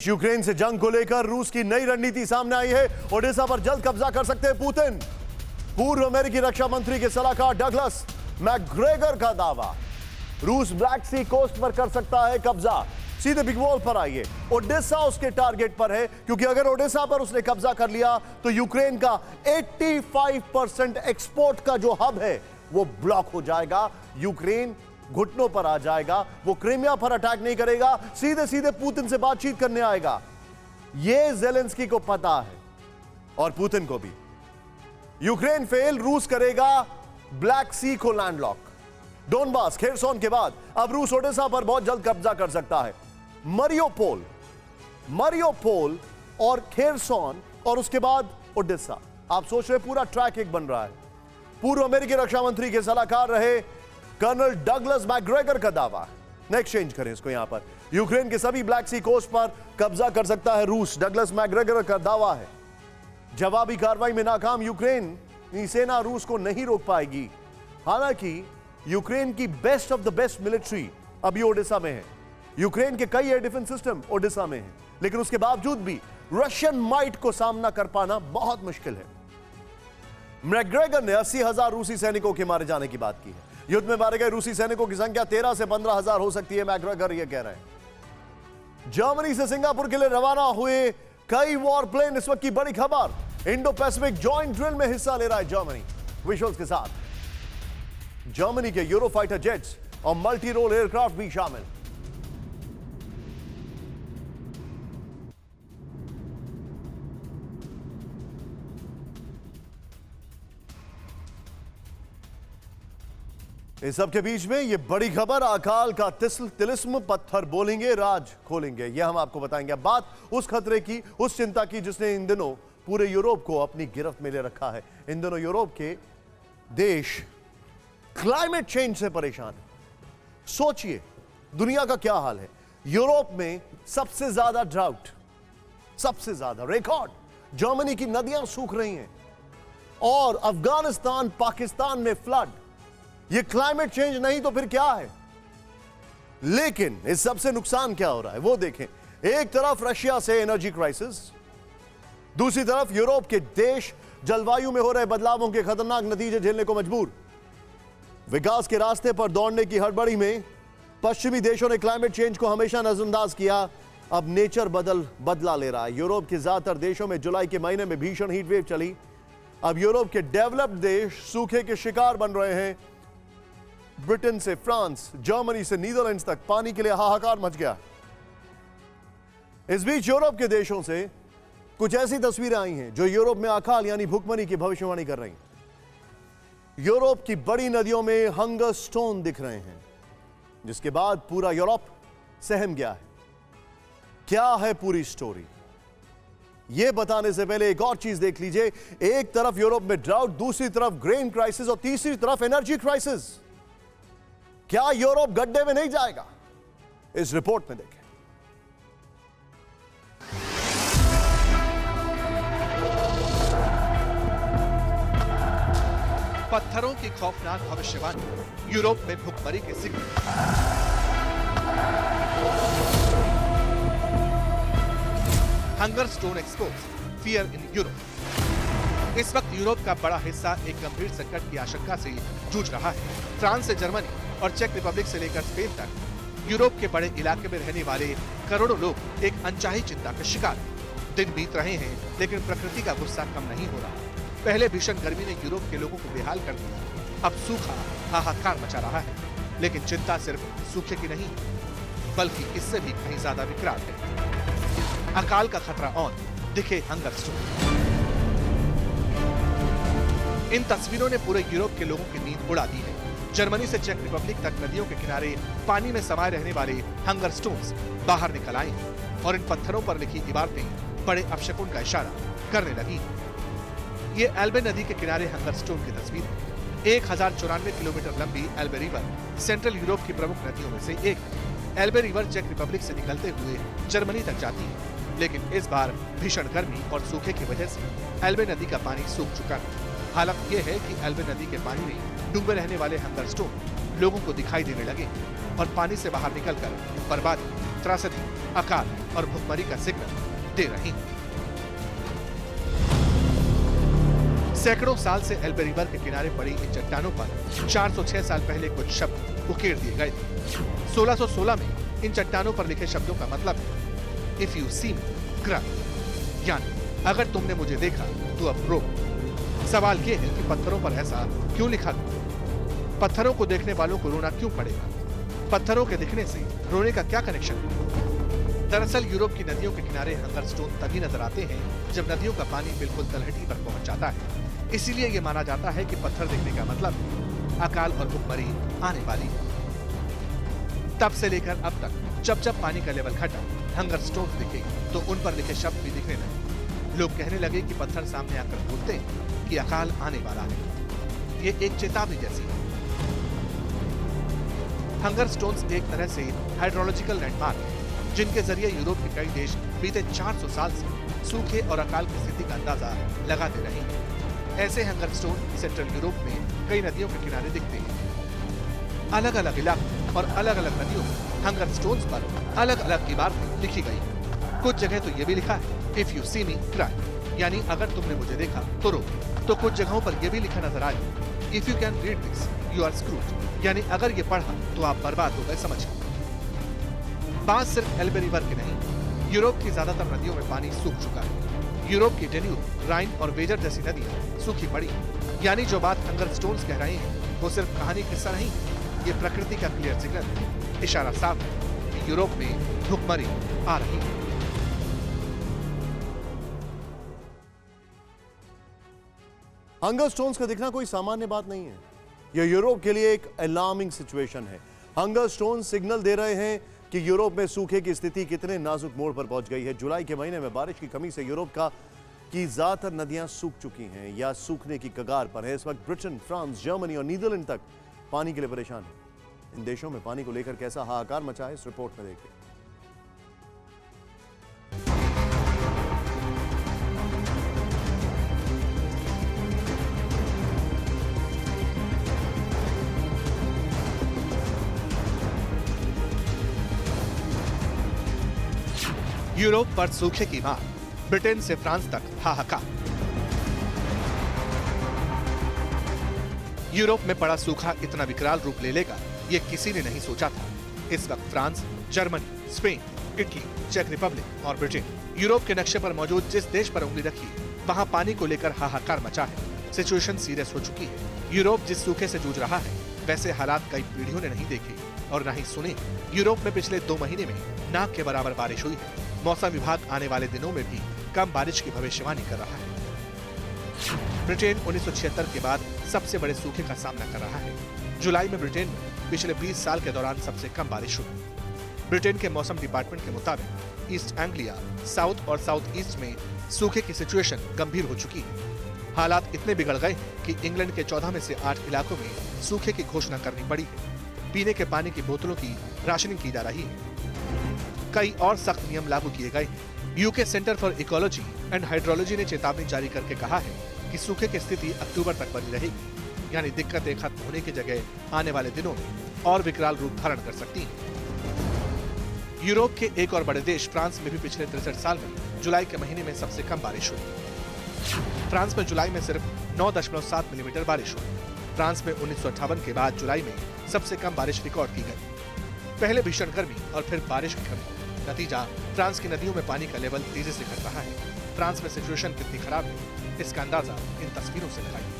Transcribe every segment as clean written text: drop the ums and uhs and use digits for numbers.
Ukraine से जंग को लेकर रूस की नई रणनीति सामने आई है। ओडेसा पर जल्द कब्जा कर सकते हैं पुतिन। पूर्व अमेरिकी रक्षा मंत्री के सलाहकार डगलस मैकग्रेगर का दावा, रूस ब्लैक सी कोस्ट पर कर सकता है कब्जा। सीधे बिग वॉल पर आइए। ओडेसा उसके टारगेट पर है, क्योंकि अगर ओडेसा पर उसने कब्जा कर लिया तो यूक्रेन का 85% एक्सपोर्ट का जो हब है वो ब्लॉक हो जाएगा। यूक्रेन घुटनों पर आ जाएगा। वो क्रीमिया पर अटैक नहीं करेगा, सीधे सीधे पुतिन से बातचीत करने आएगा। यह ज़ेलेंस्की को पता है और पुतिन को भी। यूक्रेन फेल, रूस करेगा ब्लैक सी को लैंडलॉक। डोनबास, खेरसोन के बाद अब रूस ओडेसा पर बहुत जल्द कब्जा कर सकता है। मरियोपोल और खेरसोन और उसके बाद ओडेसा। आप सोच रहे पूरा ट्रैक एक बन रहा है। पूर्व अमेरिकी रक्षा मंत्री के सलाहकार रहे कर्नल डगलस मैकग्रेगर का दावा। नेक्स्ट चेंज करें इसको यहां पर। यूक्रेन के सभी ब्लैक सी कोस्ट पर कब्जा कर सकता है रूस, डगलस मैकग्रेगर का दावा है। जवाबी कार्रवाई में नाकाम यूक्रेन की सेना रूस को नहीं रोक पाएगी। हालांकि यूक्रेन की best of the best military अभी ओडेसा में है। यूक्रेन के कई एयर डिफेंस सिस्टम ओडेसा में हैं, लेकिन उसके बावजूद भी रशियन माइट को सामना कर पाना बहुत मुश्किल है। मैकग्रेगर ने 80,000 रूसी सैनिकों के मारे जाने की बात की है। युद्ध में मारे गए रूसी सैनिकों की संख्या 13 से 15,000 हो सकती है, मैकग्रेगर यह कह रहे हैं। जर्मनी से सिंगापुर के लिए रवाना हुए कई वॉर प्लेन, इस वक्त की बड़ी खबर। इंडो पैसिफिक जॉइंट ड्रिल में हिस्सा ले रहा है जर्मनी। विजुअल्स के साथ जर्मनी के यूरोफाइटर जेट्स और मल्टी रोल एयरक्राफ्ट भी शामिल। इस सब के बीच में ये बड़ी खबर, अकाल का तिलिस्म, पत्थर बोलेंगे राज खोलेंगे, ये हम आपको बताएंगे। अब बात उस खतरे की, उस चिंता की जिसने इन दिनों पूरे यूरोप को अपनी गिरफ्त में ले रखा है। इन दिनों यूरोप के देश क्लाइमेट चेंज से परेशान है। सोचिए दुनिया का क्या हाल है। यूरोप में सबसे ज्यादा ड्राउट, सबसे ज्यादा रिकॉर्ड। जर्मनी की नदियां सूख रही हैं और अफगानिस्तान, पाकिस्तान में फ्लड। ये क्लाइमेट चेंज नहीं तो फिर क्या है? लेकिन इस सबसे नुकसान क्या हो रहा है वो देखें। एक तरफ रशिया से एनर्जी क्राइसिस, दूसरी तरफ यूरोप के देश जलवायु में हो रहे बदलावों के खतरनाक नतीजे झेलने को मजबूर। विकास के रास्ते पर दौड़ने की हड़बड़ी में पश्चिमी देशों ने क्लाइमेट चेंज को हमेशा नजरअंदाज किया। अब नेचर बदला ले रहा है। यूरोप के ज्यादातर देशों में जुलाई के महीने में भीषण हीट वेव चली। अब यूरोप के डेवलप्ड देश सूखे के शिकार बन रहे हैं। ब्रिटेन से फ्रांस, जर्मनी से नीदरलैंड्स तक पानी के लिए हाहाकार मच गया। इस बीच यूरोप के देशों से कुछ ऐसी तस्वीरें आई हैं जो यूरोप में अकाल यानी भुखमरी की भविष्यवाणी कर रही हैं। यूरोप की बड़ी नदियों में हंगर स्टोन दिख रहे हैं, जिसके बाद पूरा यूरोप सहम गया है। क्या है पूरी स्टोरी, यह बताने से पहले एक और चीज देख लीजिए। एक तरफ यूरोप में ड्राउट, दूसरी तरफ ग्रेन क्राइसिस और तीसरी तरफ एनर्जी क्राइसिस। क्या यूरोप गड्ढे में नहीं जाएगा? इस रिपोर्ट में देखें। पत्थरों की खौफनाक भविष्यवाणी, यूरोप में भुखमरी के signal. Hunger stone expose, fear in Europe. इस वक्त यूरोप का बड़ा हिस्सा एक गंभीर संकट की आशंका से जूझ रहा है। फ्रांस से जर्मनी और चेक रिपब्लिक से लेकर स्पेन तक यूरोप के बड़े इलाके में रहने वाले करोड़ों लोग एक अनचाही चिंता के शिकार हैं। दिन बीत रहे हैं, लेकिन प्रकृति का गुस्सा कम नहीं हो रहा। पहले भीषण गर्मी ने यूरोप के लोगों को बेहाल कर दिया, अब सूखा हाहाकार मचा रहा है। लेकिन चिंता सिर्फ सूखे की नहीं, बल्कि इससे भी कहीं ज्यादा विकराल है। अकाल का खतरा ऑन, दिखे हंगर स्टोन। इन तस्वीरों ने पूरे यूरोप के लोगों की नींद उड़ा दी है। जर्मनी से चेक रिपब्लिक तक नदियों के किनारे पानी में समाये रहने वाले हंगर स्टोन्स बाहर निकल आए हैं और इन पत्थरों पर लिखी इबारतें बड़े अपशकुन का इशारा करने लगी। ये एल्बे नदी के किनारे हंगर स्टोन की तस्वीर है। 1094 किलोमीटर लंबी एल्बे रिवर सेंट्रल यूरोप की प्रमुख नदियों में से एक है। एल्बे रिवर चेक रिपब्लिक से निकलते हुए जर्मनी तक जाती है, लेकिन इस बार भीषण गर्मी और सूखे की वजह से एल्बे नदी का पानी सूख चुका है। हालत यह है कि एल्बे नदी के पानी में डूबे रहने वाले हंगर स्टोन लोगों को दिखाई देने लगे और पानी से बाहर निकलकर बर्बादी, त्रासदी अकाल और भुखमरी का सिग्नल दे रही हैं। सैकड़ों साल से एल्बे रिवर के किनारे पड़ी इन चट्टानों पर 406 साल पहले कुछ शब्द उकेर दिए गए थे। 1616 में इन चट्टानों पर लिखे शब्दों का मतलब है if you see me cry, यानी अगर तुमने मुझे देखा तो अब रो। सवाल ये है कि पत्थरों पर ऐसा क्यों लिखा गया? पत्थरों को देखने वालों को रोना क्यों पड़ेगा? पत्थरों के दिखने से रोने का क्या कनेक्शन है? दरअसल यूरोप की नदियों के किनारे हंगर स्टोन तभी नजर आते हैं जब नदियों का पानी बिल्कुल तलहटी पर पहुंच जाता है। इसीलिए यह माना जाता है कि पत्थर दिखने का मतलब अकाल और भुखमरी आने वाली है। तब से लेकर अब तक जब जब पानी का लेवल घटा, हंगर स्टोन दिखे तो उन पर लिखे शब्द भी दिखने लगे। लोग कहने लगे कि पत्थर सामने आकर बोलते हैं कि अकाल आने वाला है। ये एक चेतावनी जैसी है। हंगर स्टोन्स एक तरह से हाइड्रोलॉजिकल लैंडमार्क है जिनके जरिए यूरोप के कई देश बीते 400 साल से सूखे और अकाल की स्थिति का अंदाजा लगाते रहे हैं। ऐसे हंगर स्टोन सेंट्रल यूरोप में कई नदियों के किनारे दिखते हैं। अलग अलग इलाकों और अलग अलग नदियों में हंगर स्टोन्स पर अलग अलग इबारतें लिखी गई हैं। कुछ जगह तो ये भी लिखा है if you see me cry, यानी अगर तुमने मुझे देखा तो रो। तो कुछ जगहों पर यह भी लिखा नजर आया if you can read this you are screwed, यानी अगर ये पढ़ा तो आप बर्बाद हो गए समझिए। बात सिर्फ एल्बे रिवर की नहीं, यूरोप की ज्यादातर नदियों में पानी सूख चुका है। यूरोप की डेन्यूब, राइन और वेजर जैसी नदियां सूखी पड़ी, यानी जो बात हंगर स्टोन्स कह रहे हैं वो सिर्फ कहानी किस्सा नहीं, ये प्रकृति का क्लियर सिग्नल है। इशारा साफ है कि यूरोप में भुखमरी आ रही है। हंगर स्टोन्स का दिखना कोई सामान्य बात नहीं है। यह यूरोप के लिए एक अलार्मिंग सिचुएशन है। हंगर स्टोन सिग्नल दे रहे हैं कि यूरोप में सूखे की स्थिति कितने नाजुक मोड़ पर पहुंच गई है। जुलाई के महीने में बारिश की कमी से यूरोप की ज्यादातर नदियां सूख चुकी हैं या सूखने की कगार पर है। इस वक्त ब्रिटेन, फ्रांस, जर्मनी और नीदरलैंड तक पानी के लिए परेशान है। इन देशों में पानी को लेकर कैसा हाहाकार मचा है, इस रिपोर्ट में देखिए। यूरोप पर सूखे की मार, ब्रिटेन से फ्रांस तक हाहाकार। यूरोप में पड़ा सूखा इतना विकराल रूप ले लेगा ये किसी ने नहीं सोचा था। इस वक्त फ्रांस, जर्मनी, स्पेन, इटली, चेक रिपब्लिक और ब्रिटेन यूरोप के नक्शे पर मौजूद जिस देश पर उंगली रखी वहां पानी को लेकर हाहाकार मचा है। सिचुएशन सीरियस हो चुकी है। यूरोप जिस सूखे से जूझ रहा है वैसे हालात कई पीढ़ियों ने नहीं देखे और न ही सुने। यूरोप में पिछले 2 महीने में नाक के बराबर बारिश हुई है। मौसम विभाग आने वाले दिनों में भी कम बारिश की भविष्यवाणी कर रहा है। ब्रिटेन 1976 के बाद सबसे बड़े सूखे का सामना कर रहा है। जुलाई में ब्रिटेन में पिछले 20 साल के दौरान सबसे कम बारिश हुई। ब्रिटेन के मौसम डिपार्टमेंट के मुताबिक ईस्ट एंग्लिया, साउथ और साउथ ईस्ट में सूखे की सिचुएशन गंभीर हो चुकी है। हालात इतने बिगड़ गए कि इंग्लैंड के 14 में से 8 इलाकों में सूखे की घोषणा करनी पड़ी है। पीने के पानी की बोतलों की राशनिंग की जा रही है। कई और सख्त नियम लागू किए गए। UK centre for ecology and hydrology ने चेतावनी जारी करके कहा है कि सूखे की स्थिति अक्टूबर तक बनी रहेगी, यानी दिक्कतें खत्म होने की जगह आने वाले दिनों में और विकराल रूप धारण कर सकती हैं। यूरोप के एक और बड़े देश फ्रांस में भी पिछले 63 साल में जुलाई के महीने में सबसे कम बारिश हुई। फ्रांस में जुलाई में सिर्फ 9.7 मिलीमीटर बारिश हुई। फ्रांस में 1958 के बाद जुलाई में सबसे कम बारिश रिकॉर्ड की गई। पहले भीषण गर्मी और फिर बारिश की कमी। नतीजा, फ्रांस की नदियों में पानी का लेवल तेजी से घट रहा है। फ्रांस में सिचुएशन कितनी खराब है इसका अंदाजा इन तस्वीरों से लगाइए।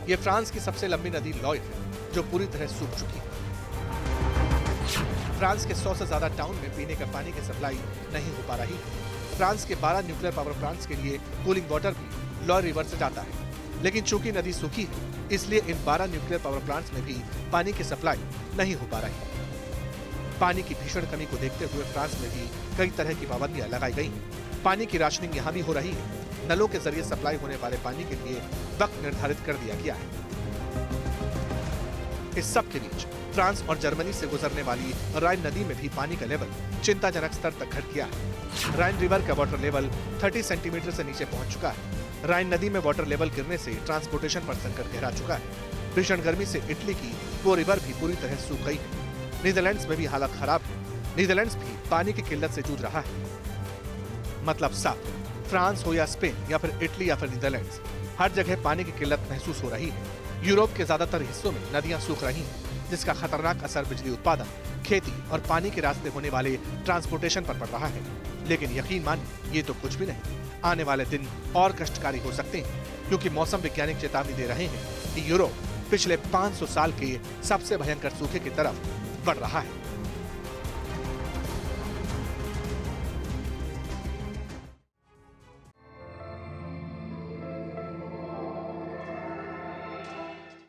ये फ्रांस की सबसे लंबी नदी लॉयड है जो पूरी तरह सूख चुकी है। फ्रांस के 100 से ज्यादा टाउन में पीने के पानी की सप्लाई नहीं हो पा रही है। फ्रांस के 12 न्यूक्लियर पावर प्लांट्स के लिए कूलिंग वाटर भी लॉय रिवर से जाता है, लेकिन चूंकि नदी सूखी है इसलिए इन 12 न्यूक्लियर पावर प्लांट्स में भी पानी की सप्लाई नहीं हो पा रही। पानी की भीषण कमी को देखते हुए फ्रांस में भी कई तरह की पाबंदियां लगाई गई हैं। पानी की राशनिंग यहाँ भी हो रही है। नलों के जरिए सप्लाई होने वाले पानी के लिए वक्त निर्धारित कर दिया गया है। इस सब के बीच फ्रांस और जर्मनी से गुजरने वाली राइन नदी में भी पानी का लेवल चिंताजनक स्तर तक घट गया है। राइन रिवर का वाटर लेवल 30 सेंटीमीटर से नीचे पहुंच चुका है। राइन नदी में वाटर लेवल गिरने से ट्रांसपोर्टेशन पर संकट गहरा चुका है। भीषण गर्मी से इटली की वो रिवर भी पूरी तरह सूख गई है। नीदरलैंड्स में भी हालत खराब है। नीदरलैंड्स भी पानी की किल्लत से जूझ रहा है। मतलब साफ, फ्रांस हो या स्पेन या फिर इटली या फिर नीदरलैंड्स, हर जगह पानी की किल्लत महसूस हो रही है। यूरोप के ज्यादातर हिस्सों में नदियां सूख रही हैं, जिसका खतरनाक असर बिजली उत्पादन, खेती और पानी के रास्ते होने वाले ट्रांसपोर्टेशन पर पड़ रहा है। लेकिन यकीन मानिए, ये तो कुछ भी नहीं। आने वाले दिन और कष्टकारी हो सकते हैं, क्योंकि मौसम वैज्ञानिक चेतावनी दे रहे हैं कि यूरोप पिछले 500 साल के सबसे भयंकर सूखे की तरफ बढ़ रहा है।